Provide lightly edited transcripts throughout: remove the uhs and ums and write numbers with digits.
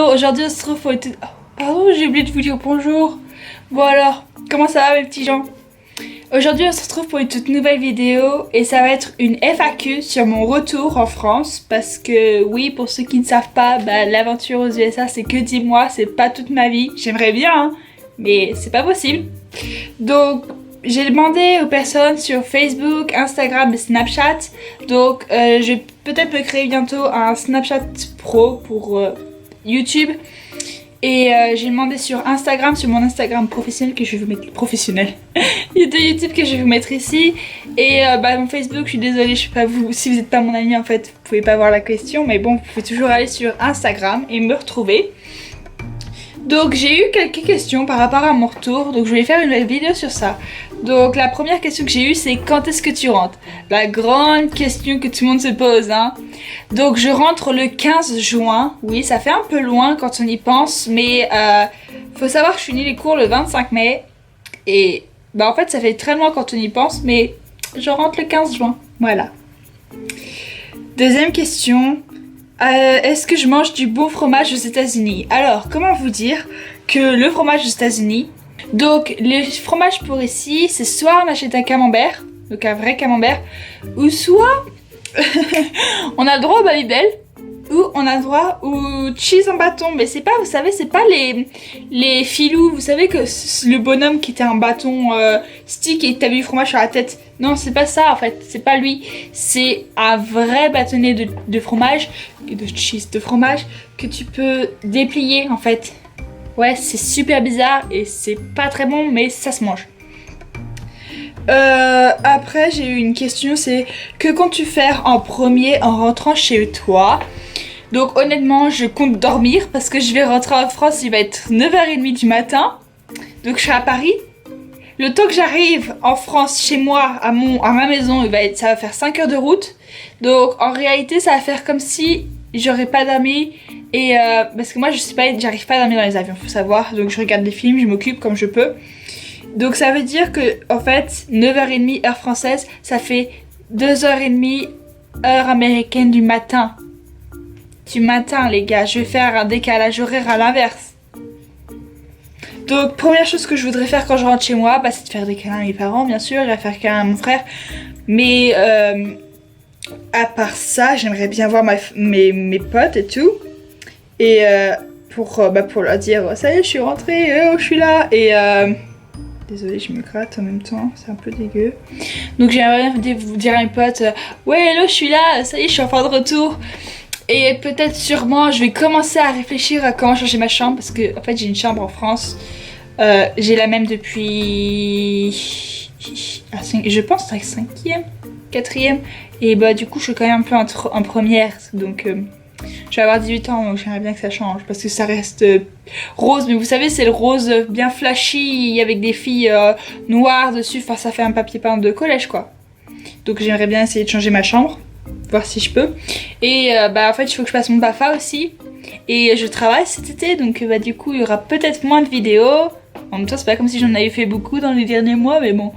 Aujourd'hui on se retrouve pour une... Pardon, j'ai oublié de vous dire bonjour. Bon alors, comment ça va mes petits gens? Aujourd'hui on se retrouve pour une toute nouvelle vidéo et ça va être une FAQ sur mon retour en France. Parce que oui, pour ceux qui ne savent pas, l'aventure aux USA c'est que 10 mois, c'est pas toute ma vie. J'aimerais bien hein, mais c'est pas possible. Donc j'ai demandé aux personnes sur Facebook, Instagram et Snapchat. Donc je vais peut-être me créer bientôt un Snapchat Pro pour YouTube. Et j'ai demandé sur Instagram, sur mon Instagram professionnel que je vais vous mettre professionnel de YouTube que je vais vous mettre ici. Et mon Facebook, je suis désolée, je sais pas vous, si vous n'êtes pas mon ami en fait, vous pouvez pas voir la question, mais bon, vous pouvez toujours aller sur Instagram et me retrouver. Donc j'ai eu quelques questions par rapport à mon retour, donc je vais faire une vidéo sur ça. Donc la première question que j'ai eue c'est quand est-ce que tu rentres? La grande question que tout le monde se pose hein. Donc je rentre le 15 juin, oui ça fait un peu loin quand on y pense, mais faut savoir que je finis les cours le 25 mai. Et en fait ça fait très loin quand on y pense, mais je rentre le 15 juin, voilà. Deuxième question. Est-ce que je mange du bon fromage aux États-Unis? Alors, comment vous dire que le fromage aux États-Unis, donc les fromages pour ici, c'est soit on achète un camembert, donc un vrai camembert, ou soit on a le droit au Babybel, ou on a le droit au cheese en bâton. Mais c'est pas, vous savez, c'est pas les filous, vous savez que le bonhomme qui était un bâton stick et t'avais du fromage sur la tête. Non, c'est pas ça en fait, c'est pas lui. C'est un vrai bâtonnet de fromage, et de cheese, de fromage, que tu peux déplier en fait. Ouais, c'est super bizarre et c'est pas très bon, mais ça se mange. Après, j'ai eu une question, c'est que comptes-tu faire en premier en rentrant chez toi? Donc honnêtement, je compte dormir parce que je vais rentrer en France, il va être 9h30 du matin. Donc je suis à Paris. Le temps que j'arrive en France, chez moi, à ma maison, ça va faire 5 heures de route. Donc en réalité, ça va faire comme si j'aurais pas dormi. Et parce que moi, j'arrive pas à dormir dans les avions, faut savoir. Donc je regarde des films, je m'occupe comme je peux. Donc ça veut dire que, en fait, 9h30 heure française, ça fait 2h30 heure américaine du matin. Du matin, les gars. Je vais faire un décalage horaire à l'inverse. Donc première chose que je voudrais faire quand je rentre chez moi, c'est de faire des câlins à mes parents bien sûr, je vais faire câlin à mon frère. Mais à part ça, j'aimerais bien voir mes potes et tout. Et pour leur dire ça y est je suis rentrée, je suis là. Et désolée je me gratte en même temps, c'est un peu dégueu. Donc j'aimerais bien vous dire à mes potes ouais hello je suis là, ça y est je suis enfin de retour. Et peut-être sûrement je vais commencer à réfléchir à comment changer ma chambre. Parce que en fait j'ai une chambre en France. J'ai la même depuis... je pense la 5e, 4e. Et du coup je suis quand même un peu en première. Donc je vais avoir 18 ans donc j'aimerais bien que ça change. Parce que ça reste rose. Mais vous savez c'est le rose bien flashy avec des filles noires dessus. Enfin ça fait un papier peint de collège quoi. Donc j'aimerais bien essayer de changer ma chambre. Voir si je peux. Et en fait il faut que je fasse mon BAFA aussi. Et je travaille cet été donc du coup il y aura peut-être moins de vidéos. En même temps c'est pas comme si j'en avais fait beaucoup dans les derniers mois, mais bon.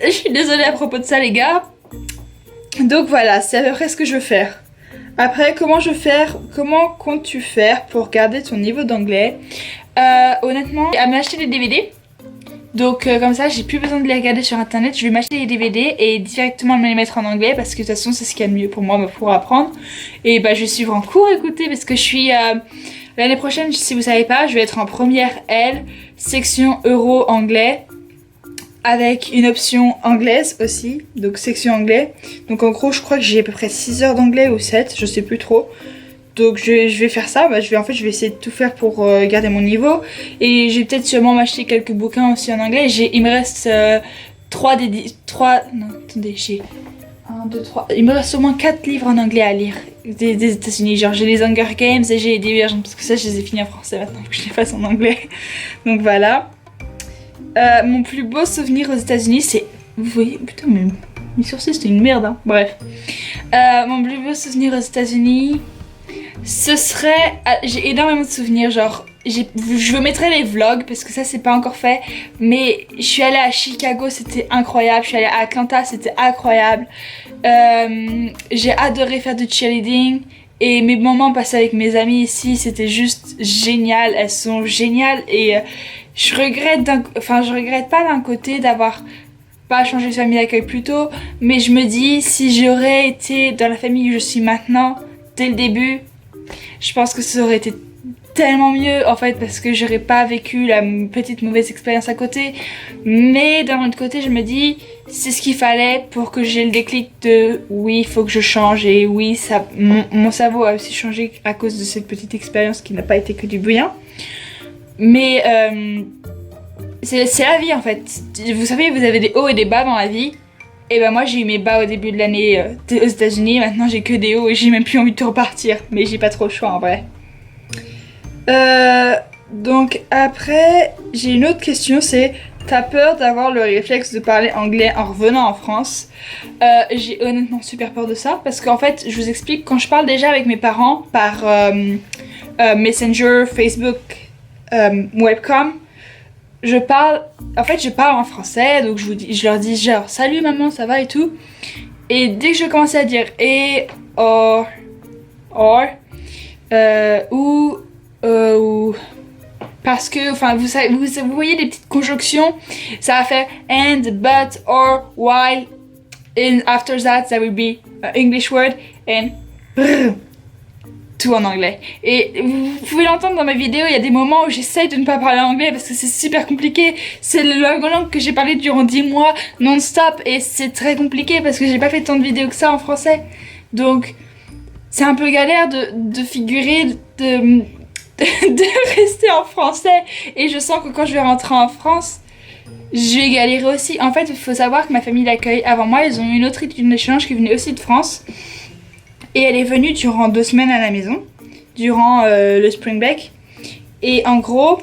Je suis désolée à propos de ça les gars. Donc voilà, c'est à peu près ce que je veux faire. Après comment comptes-tu faire pour garder ton niveau d'anglais? Honnêtement, à m'acheter des DVD. Donc comme ça j'ai plus besoin de les regarder sur internet, je vais m'acheter les DVD et directement me les mettre en anglais. Parce que de toute façon c'est ce qu'il y a de mieux pour moi pour apprendre. Et je vais suivre en cours, écoutez, parce que je suis l'année prochaine, si vous savez pas, je vais être en première L, section euro anglais. Avec une option anglaise aussi, donc section anglais. Donc en gros je crois que j'ai à peu près 6 heures d'anglais ou 7, je sais plus trop. Donc je vais faire ça, je vais essayer de tout faire pour garder mon niveau. Et j'ai peut-être sûrement m'acheter quelques bouquins aussi en anglais. Il me reste 3, non attendez, j'ai 1, 2, 3, il me reste au moins 4 livres en anglais à lire des États-Unis. Genre j'ai les Hunger Games et j'ai les Divergentes, parce que ça je les ai finis en français maintenant, que je les fasse en anglais. Donc voilà. Mon plus beau souvenir aux États-Unis c'est... Vous voyez, putain mais mes sourcils c'était une merde hein. Bref. Mon plus beau souvenir aux États-Unis... Ce serait... J'ai énormément de souvenirs, genre... Je vous mettrai les vlogs parce que ça c'est pas encore fait. Mais je suis allée à Chicago, c'était incroyable. Je suis allée à Atlanta, c'était incroyable. J'ai adoré faire du cheerleading. Et mes moments passés avec mes amies ici, c'était juste génial. Elles sont géniales et je regrette pas d'un côté d'avoir pas changé de famille d'accueil plus tôt, mais je me dis si j'aurais été dans la famille où je suis maintenant dès le début, je pense que ça aurait été tellement mieux en fait parce que j'aurais pas vécu la petite mauvaise expérience à côté. Mais d'un autre côté, je me dis c'est ce qu'il fallait pour que j'ai le déclic de oui, il faut que je change et oui, ça, mon cerveau a aussi changé à cause de cette petite expérience qui n'a pas été que du bien. Mais c'est la vie en fait. Vous savez, vous avez des hauts et des bas dans la vie. Et ben moi j'ai eu mes bas au début de l'année aux États-Unis. Maintenant j'ai que des hauts et j'ai même plus envie de repartir. Mais j'ai pas trop le choix en vrai. Donc après, j'ai une autre question, c'est t'as peur d'avoir le réflexe de parler anglais en revenant en France? J'ai honnêtement super peur de ça parce qu'en fait, je vous explique, quand je parle déjà avec mes parents par Messenger, Facebook, Webcam, je parle en français, donc je leur dis genre salut maman, ça va et tout. Et dès que je commence à dire et or ou parce que enfin vous voyez les petites conjonctions, ça va faire and, but, or, while, and after that will be an English word and brr, tout en anglais. Et vous pouvez l'entendre dans mes vidéos, il y a des moments où j'essaye de ne pas parler anglais parce que c'est super compliqué. C'est la langue que j'ai parlé durant 10 mois non-stop et c'est très compliqué parce que j'ai pas fait tant de vidéos que ça en français. Donc c'est un peu galère de figurer, de rester en français. Et je sens que quand je vais rentrer en France, je vais galérer aussi. En fait, il faut savoir que ma famille d'accueil, avant moi, ils ont eu une autre étudiante d'échange qui venait aussi de France. Et elle est venue durant 2 semaines à la maison, durant le spring break. Et en gros,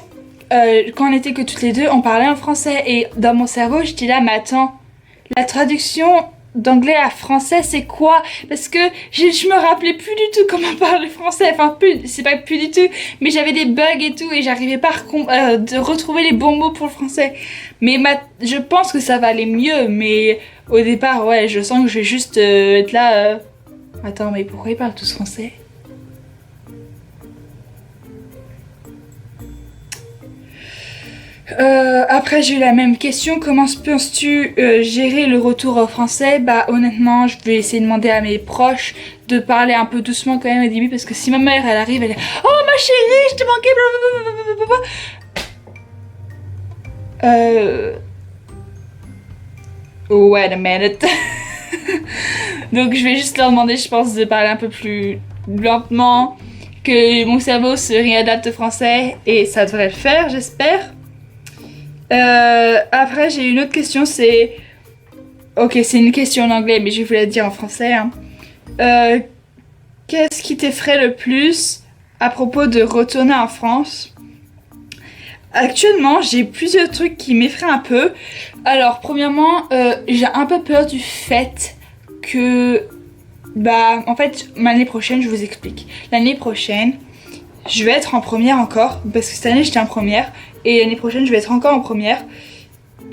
quand on était que toutes les deux, on parlait en français. Et dans mon cerveau, je dis là, mais attends, la traduction d'anglais à français c'est quoi? Parce que je me rappelais plus du tout comment parler français, enfin c'est pas plus du tout, mais j'avais des bugs et tout et j'arrivais pas de retrouver les bons mots pour le français. Mais je pense que ça va aller mieux, mais au départ ouais, je sens que je vais juste être là attends, mais pourquoi ils parlent tous français? Après j'ai eu la même question, comment penses-tu gérer le retour au français? Bah honnêtement je vais essayer de demander à mes proches de parler un peu doucement quand même au début parce que si ma mère elle arrive elle est oh ma chérie je t'ai manqué wait a minute. Donc je vais juste leur demander je pense de parler un peu plus lentement, que mon cerveau se réadapte au français et ça devrait le faire j'espère. Après j'ai une autre question, c'est c'est une question en anglais mais je vais vous la dire en français hein. Qu'est-ce qui t'effraie le plus à propos de retourner en France? Actuellement j'ai plusieurs trucs qui m'effraient un peu. Alors premièrement j'ai un peu peur du fait que en fait l'année prochaine, je vous explique, l'année prochaine je vais être en première encore parce que cette année j'étais en première. Et l'année prochaine, je vais être encore en première.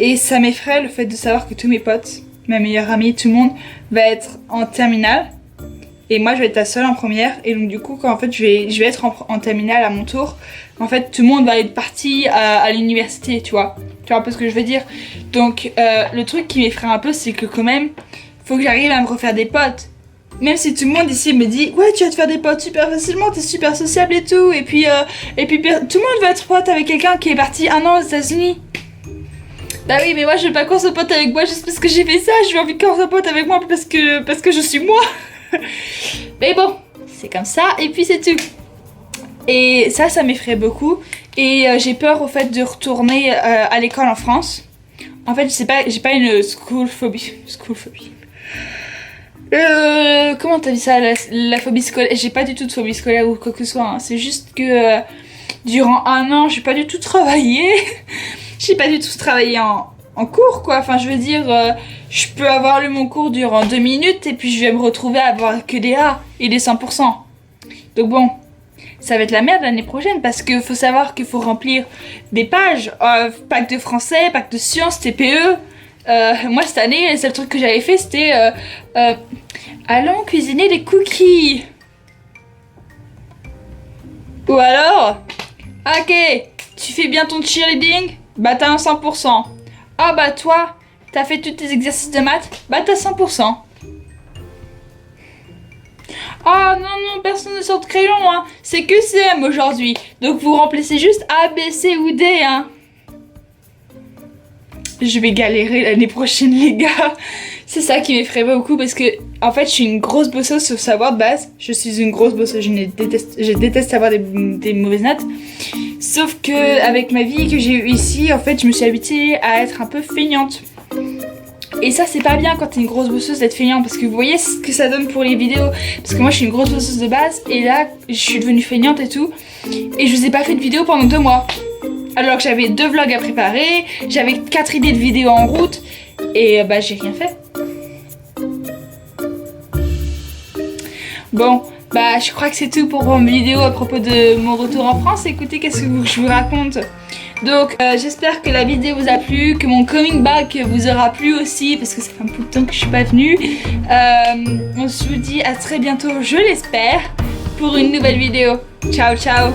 Et ça m'effraie le fait de savoir que tous mes potes, ma meilleure amie, tout le monde va être en terminale. Et moi, je vais être la seule en première. Et donc, du coup, quand en fait, je vais être en terminale à mon tour, en fait, tout le monde va être parti à l'université, tu vois. Tu vois un peu ce que je veux dire. Donc, le truc qui m'effraie un peu, c'est que quand même, faut que j'arrive à me refaire des potes. Même si tout le monde ici me dit ouais tu vas te faire des potes super facilement, t'es super sociable et tout, et puis tout le monde va être pote avec quelqu'un qui est parti 1 an aux États-Unis. Bah oui mais moi je veux pas qu'on soit pote avec moi juste parce que j'ai fait ça, je veux envie qu'on soit pote avec moi parce que je suis moi. Mais bon, c'est comme ça et puis c'est tout. Et ça m'effraie beaucoup et j'ai peur au fait de retourner à l'école en France. En fait j'ai pas une school phobie. Comment t'as dit ça, la phobie scolaire? J'ai pas du tout de phobie scolaire ou quoi que ce soit hein. C'est juste que durant 1 an j'ai pas du tout travaillé. J'ai pas du tout travaillé en cours quoi. Enfin je veux dire je peux avoir lu mon cours durant 2 minutes et puis je vais me retrouver à avoir que des A et des 100%. Donc bon, ça va être la merde l'année prochaine parce que faut savoir qu'il faut remplir des pages, pack de français, pack de sciences, TPE. Moi cette année le seul truc que j'avais fait c'était allons cuisiner des cookies. Ou alors, ok, tu fais bien ton cheerleading? Bah t'as un 100%. Ah bah toi, t'as fait tous tes exercices de maths? Bah t'as 100%. Ah non, non, personne ne sort de crayon, hein. C'est que CM aujourd'hui. Donc vous remplissez juste A, B, C ou D, hein. Je vais galérer l'année prochaine, les gars. C'est ça qui m'effraie beaucoup parce que, en fait, je suis une grosse bosseuse sur savoir de base. Je suis une grosse bosseuse, je déteste avoir des mauvaises notes. Sauf que, avec ma vie que j'ai eue ici, en fait, je me suis habituée à être un peu feignante. Et ça, c'est pas bien quand t'es une grosse bosseuse d'être feignante parce que vous voyez ce que ça donne pour les vidéos. Parce que moi, je suis une grosse bosseuse de base et là, je suis devenue feignante et tout. Et je vous ai pas fait de vidéo pendant 2 mois. Alors que j'avais 2 vlogs à préparer, j'avais 4 idées de vidéos en route et bah j'ai rien fait. Bon, bah je crois que c'est tout pour mon vidéo à propos de mon retour en France. Écoutez, qu'est-ce que je vous raconte? Donc j'espère que la vidéo vous a plu, que mon coming back vous aura plu aussi parce que ça fait un peu de temps que je suis pas venue. On se dit à très bientôt, je l'espère, pour une nouvelle vidéo. Ciao ciao.